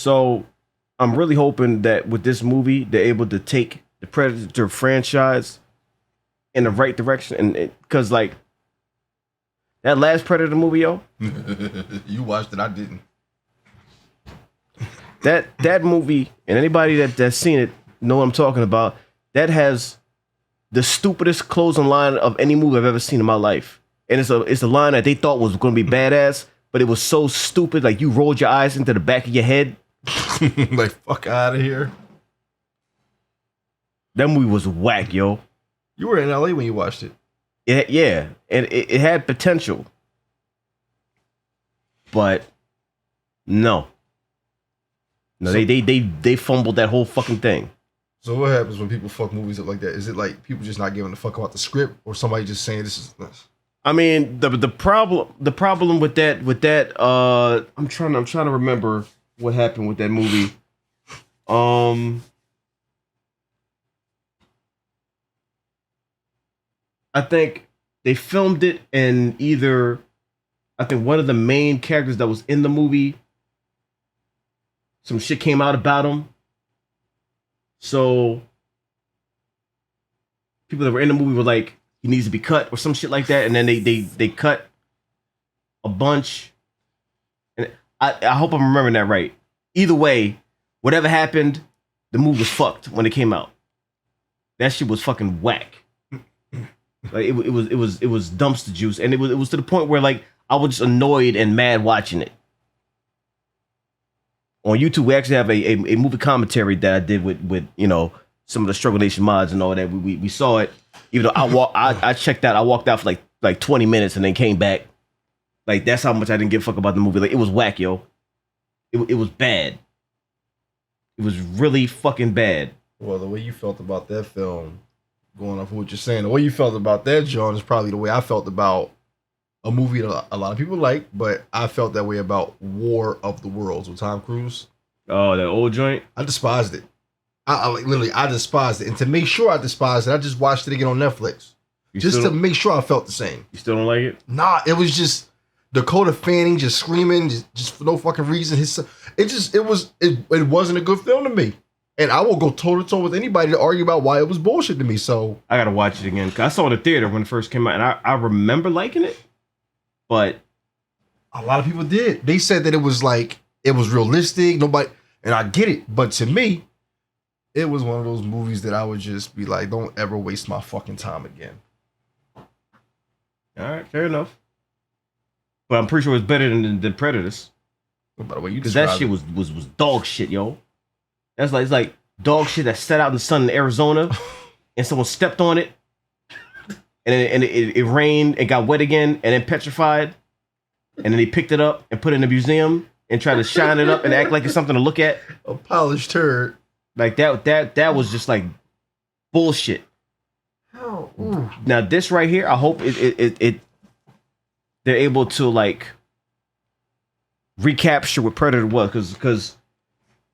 So I'm really hoping that with this movie, they're able to take the Predator franchise in the right direction. And because like that last Predator movie, yo. You watched it, I didn't. That movie, and anybody that's seen it know what I'm talking about. That has the stupidest closing line of any movie I've ever seen in my life. And it's a line that they thought was going to be badass, but it was so stupid. Like you rolled your eyes into the back of your head. Like, fuck out of here. That movie was whack, yo. You were in LA when you watched it. Yeah, and it had potential. But no. No, so, they fumbled that whole fucking thing. So what happens when people fuck movies up like that? Is it like people just not giving a fuck about the script, or somebody just saying this is this? I mean, the problem with that I'm trying to remember what happened with that movie. I think they filmed it, and I think one of the main characters that was in the movie, some shit came out about him. So people that were in the movie were like, he needs to be cut or some shit like that. And then they cut a bunch. And I hope I'm remembering that right. Either way, whatever happened, the movie was fucked when it came out. That shit was fucking whack. Like it was dumpster juice. And it was to the point where like I was just annoyed and mad watching it. On YouTube, we actually have a movie commentary that I did with you know, some of the StruggleNation mods and all that. We saw it. Even though I checked out, I walked out for like 20 minutes and then came back. Like that's how much I didn't give a fuck about the movie. Like it was whack, yo. It was bad. It was really fucking bad. Well, the way you felt about that film, going off of what you're saying, the way you felt about that, John, is probably the way I felt about a movie that a lot of people like, but I felt that way about War of the Worlds with Tom Cruise. Oh, that old joint? I despised it. I literally despised it. And to make sure I despised it, I just watched it again on Netflix. Just to make sure I felt the same. You still don't like it? Nah, it was just Dakota Fanning just screaming, just for no fucking reason. It wasn't a good film to me. And I will go toe to toe with anybody to argue about why it was bullshit to me. So I gotta watch it again. I saw it in the theater when it first came out, and I remember liking it. But a lot of people did. They said that it was realistic. Nobody, and I get it. But to me, it was one of those movies that I would just be like, don't ever waste my fucking time again. All right, fair enough. But I'm pretty sure it's better than Predators. By the way, you because that shit was dog shit, yo. It's like dog shit that sat out in the sun in Arizona, and someone stepped on it. And it rained and got wet again and then petrified. And then they picked it up and put it in a museum and tried to shine it up and act like it's something to look at. A polished turd. Like that was just like bullshit. Oh, now this right here, I hope it they're able to like recapture what Predator was, because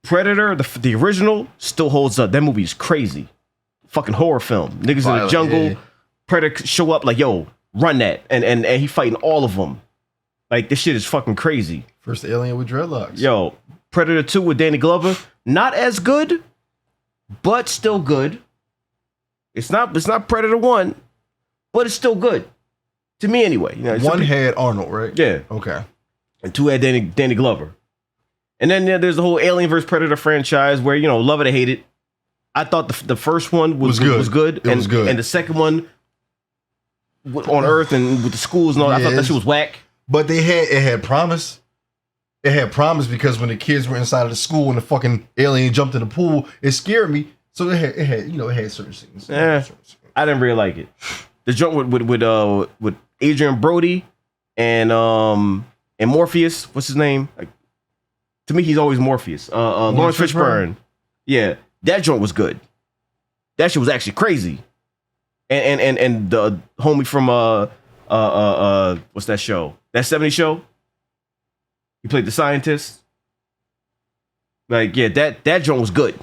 Predator, the original, still holds up. That movie is crazy. Fucking horror film. Niggas in the jungle. Yeah. Predator show up like, yo, run that. And he fighting all of them. Like, this shit is fucking crazy. First alien with dreadlocks. Yo, Predator 2 with Danny Glover. Not as good, but still good. It's not Predator 1, but it's still good. To me, anyway. You know, one had Arnold, right? Yeah. Okay. And 2 had Danny Glover. And then there's the whole Alien vs. Predator franchise where, you know, love it or hate it. I thought the first one was good. It was good. And the second one on Earth and with the schools and all, I thought that shit was whack. But it had promise. It had promise because when the kids were inside of the school and the fucking alien jumped in the pool, it scared me. So it had certain scenes. Yeah, I didn't really like it. The joint with Adrian Brody and Morpheus, what's his name? Like, to me, he's always Morpheus. Lawrence Fishburne. Yeah, that joint was good. That shit was actually crazy. And the homie from what's that show? That 70s show? He played the scientist. Like, yeah, that joint was good.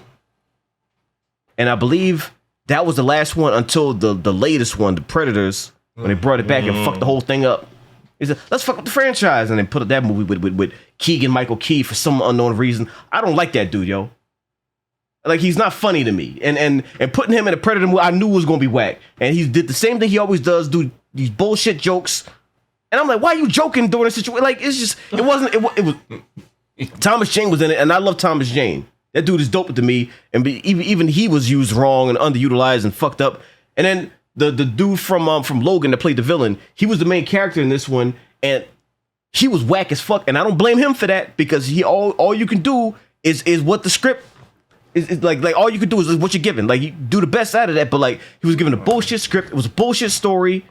And I believe that was the last one until the latest one, the Predators, when they brought it back and fucked the whole thing up. He said, let's fuck up the franchise, and then put up that movie with Keegan Michael Key for some unknown reason. I don't like that dude, yo. Like, he's not funny to me. And putting him in a Predator movie, I knew was gonna be whack. And he did the same thing he always does, do these bullshit jokes. And I'm like, why are you joking during a situation? Like, it's just, it was Thomas Jane was in it, and I love Thomas Jane. That dude is dope to me, and even he was used wrong and underutilized and fucked up. And then the dude from Logan that played the villain, he was the main character in this one, and he was whack as fuck. And I don't blame him for that, because all you can do is what the script is like all you can do is what you're given. Like, you do the best out of that, but like, he was given a bullshit script. It was a bullshit story.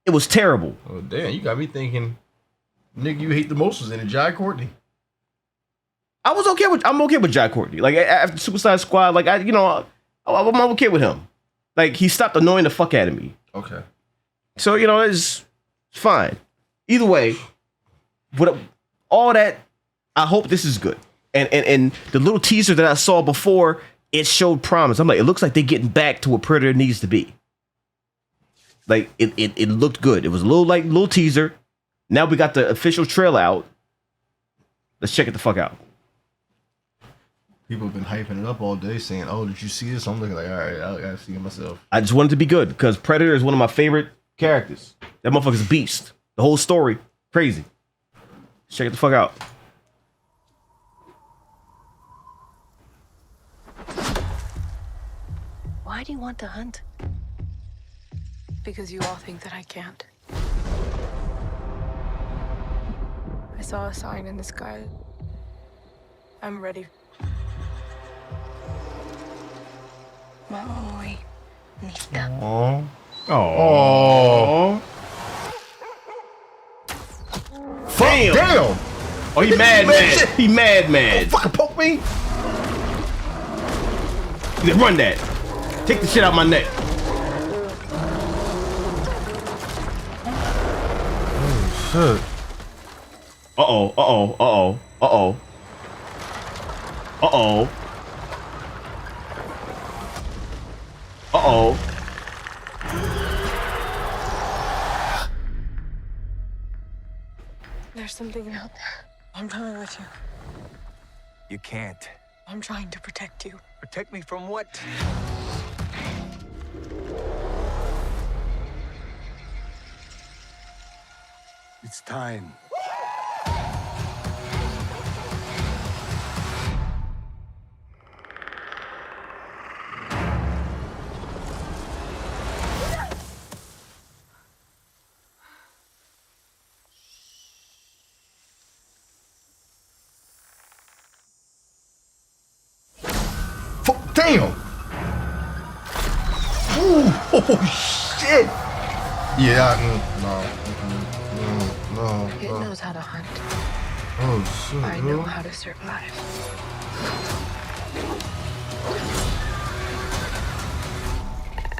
It was terrible. Oh damn, you got me thinking, nigga, you hate the most was in it, Jai Courtney. I'm okay with Jai Courtney. Like, after Suicide Squad, like, I'm okay with him. Like, he stopped annoying the fuck out of me. Okay. So, it's fine. Either way, all that, I hope this is good. And the little teaser that I saw before, it showed promise. I'm like, it looks like they're getting back to what Predator needs to be. Like, it looked good. It was a little teaser. Now we got the official trailer out. Let's check it the fuck out. People have been hyping it up all day, saying, "Oh, did you see this?" I'm looking like, all right, I gotta see it myself. I just want it to be good, because Predator is one of my favorite characters. That motherfucker's a beast. The whole story, crazy. Let's check it the fuck out. Why do you want to hunt? Because you all think that I can't. I saw a sign in the sky. I'm ready. Muy bonita. Oh. Oh. Damn. Damn. Oh, he mad. He mad. Don't fucking poke me. He said, run that. Take the shit out my neck. Oh shit. Uh-oh. There's something out there. I'm coming with you. You can't. I'm trying to protect you. Protect me from what? It's time. Damn. Ooh. Oh shit. Yeah. No. It knows how to hunt. Oh shit. I know how to survive.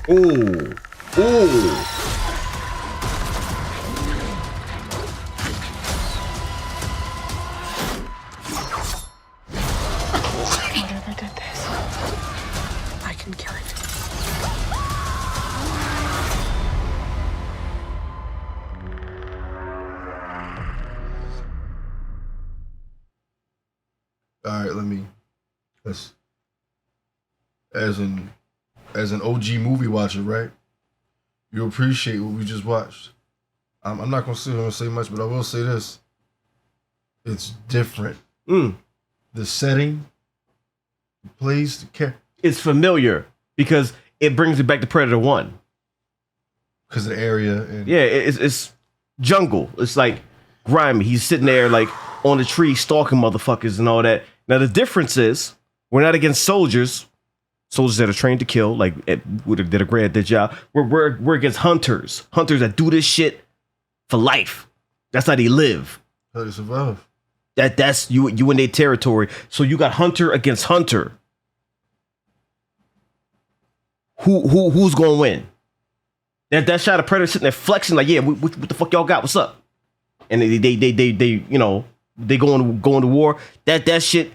Ooh. Whatever did this, I can kill it. All right, let's as an OG movie watcher, right? You appreciate what we just watched. I'm not gonna sit here and say much, but I will say this: it's different. The setting, the place, the character. It's familiar because it brings it back to Predator 1. Because of the area. And Yeah, it's jungle. It's like grimy. He's sitting there like on the tree stalking motherfuckers and all that. Now the difference is we're not against soldiers that are trained to kill, like did a great at their job. We're against hunters that do this shit for life. That's how they live. how they survive. That's you in their territory. So you got hunter against hunter. Who's gonna win? That shot of Predator sitting there flexing like, yeah, what the fuck y'all got? What's up? And they going to war. That shit.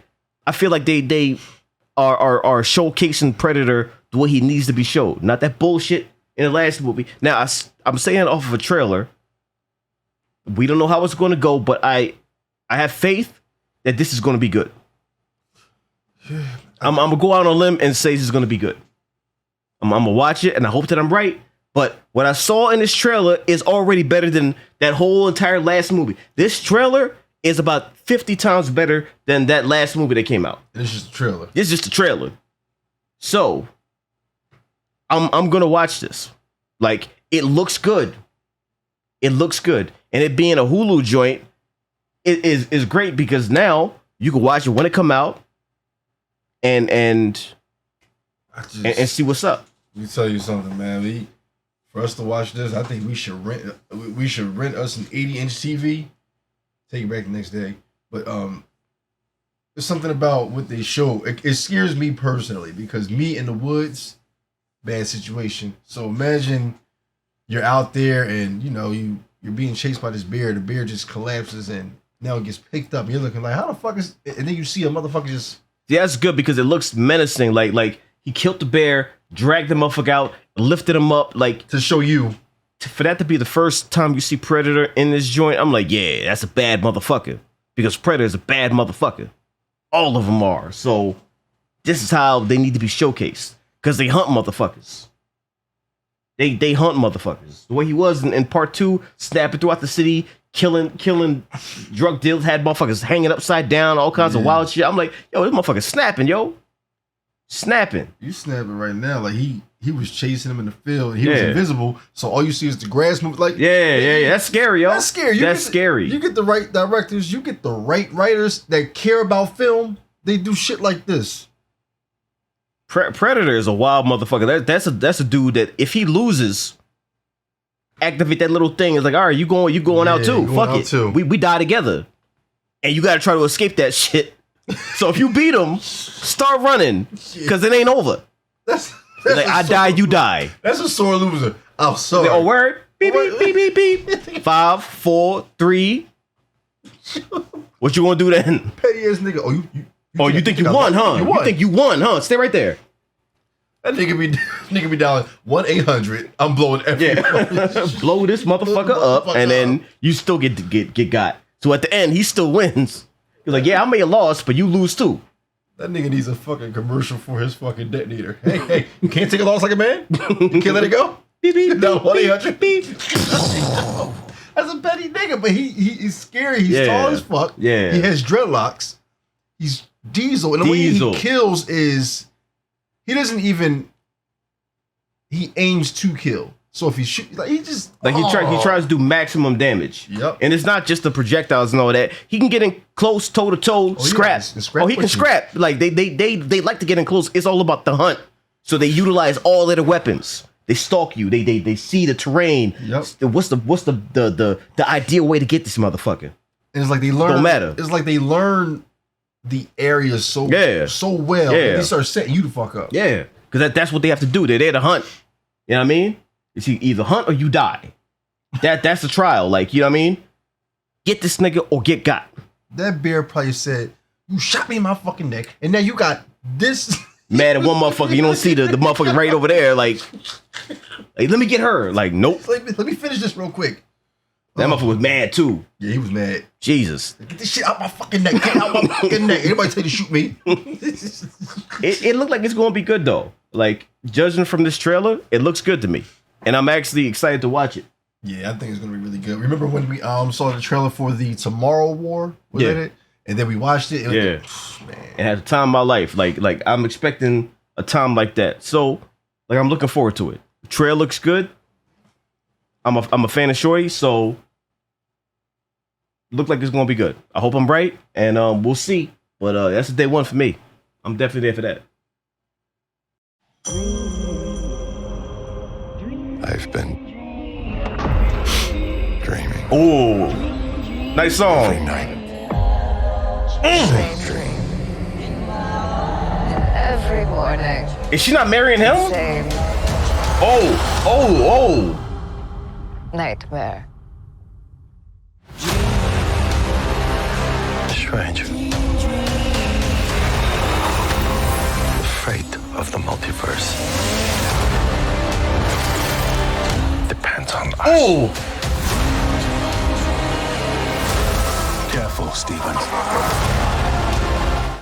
I feel like they are showcasing Predator the way he needs to be showed. Not that bullshit in the last movie. Now I'm saying off of a trailer. We don't know how it's going to go, but I have faith that this is going to be good. I'm going to go out on a limb and say this is going to be good. I'm going to watch it, and I hope that I'm right. But what I saw in this trailer is already better than that whole entire last movie. This trailer is about 50 times better than that last movie that came out. It's just a trailer. It's just a trailer. So, I'm going to watch this. Like, it looks good. It looks good. And it being a Hulu joint is great because now you can watch it when it come out and see what's up. Let me tell you something, man. For us to watch this, I think we should rent us an 80-inch TV. Take it back the next day. But there's something about what they show. It scares me personally because me in the woods, bad situation. So imagine you're out there and you're being chased by this bear. The bear just collapses and now it gets picked up. You're looking like, how the fuck is? And then you see a motherfucker just. Yeah, that's good because it looks menacing. Like he killed the bear, dragged the motherfucker out, lifted him up, like to show you. For that to be the first time you see Predator in this joint, I'm like, yeah, that's a bad motherfucker. Because Predator is a bad motherfucker. All of them are. So this is how they need to be showcased. Because they hunt motherfuckers. They hunt motherfuckers. The way he was in part 2, snapping throughout the city, killing drug deals, had motherfuckers hanging upside down, all kinds of wild shit. I'm like, yo, this motherfucker's snapping, yo. Snapping. You snapping right now. Like he was chasing him in the field. He was invisible. So all you see is the grass move. Like yeah. That's scary, yo. That's scary. That's scary. You get the right directors. You get the right writers that care about film. They do shit like this. Predator is a wild motherfucker. That's a dude that if he loses, activate that little thing. It's like, all right, you going out too. Fuck it. Too. We die together, and you got to try to escape that shit. So if you beat him, start running because it ain't over. That's like I die, you die. That's a sore loser. I'm sorry. Oh, word. Beep beep beep beep beep. 5, 4, 3. What you gonna do then? Petty ass nigga. You think you won, huh? You think you won, huh? Stay right there. That nigga be down 1-800. I'm blowing everything. Blow this motherfucker up, and then you still get got. So at the end, he still wins. He's like, yeah, I may have lost, but you lose too. That nigga needs a fucking commercial for his fucking detonator. Hey, you can't take a loss like a man? You can't let it go? Beep, beep, down beep, 1-800. Beep. That's a petty nigga, but he's scary. He's tall as fuck. Yeah. He has dreadlocks. He's Diesel. And the way he kills is he doesn't even he aims to kill. So if he shoots, like he just he tries to do maximum damage. Yep. And it's not just the projectiles and all that. He can get in close, toe to toe, scrap. He can scrap. Like they like to get in close. It's all about the hunt. So they utilize all of their weapons. They stalk you. They see the terrain. Yep. What's the ideal way to get this motherfucker? And it's like they learn. Don't matter. It's like they learn the area so well. Yeah. They start setting you the fuck up. Yeah. Because that's what they have to do. They're there to hunt. You know what I mean? It's either hunt or you die. That's the trial. Like, you know what I mean? Get this nigga or get got. That bear probably said, you shot me in my fucking neck, and now you got this. Mad at one motherfucker. You don't see the motherfucker right over there. Like, let me get her. Like, nope. Let me finish this real quick. That motherfucker was mad too. Yeah, he was mad. Jesus. Get this shit out my fucking neck. Get out my fucking neck. Anybody tell you to shoot me? It looked like it's going to be good though. Like, judging from this trailer, it looks good to me. And I'm actually excited to watch it. Yeah, I think it's gonna be really good. Remember when we saw the trailer for the Tomorrow War? Was that it? And then we watched it. Man. It had a time of my life. Like I'm expecting a time like that. So, like I'm looking forward to it. The trailer looks good. I'm a fan of Shorty, so look like it's gonna be good. I hope I'm right, and we'll see. But that's a day one for me. I'm definitely there for that. I've been dreaming. Oh, nice song. Every night. Same dream. Every morning. Is she not marrying him? Same Oh. nightmare. Strange. The fate of the multiverse depends on us. Oh. careful, Stephen.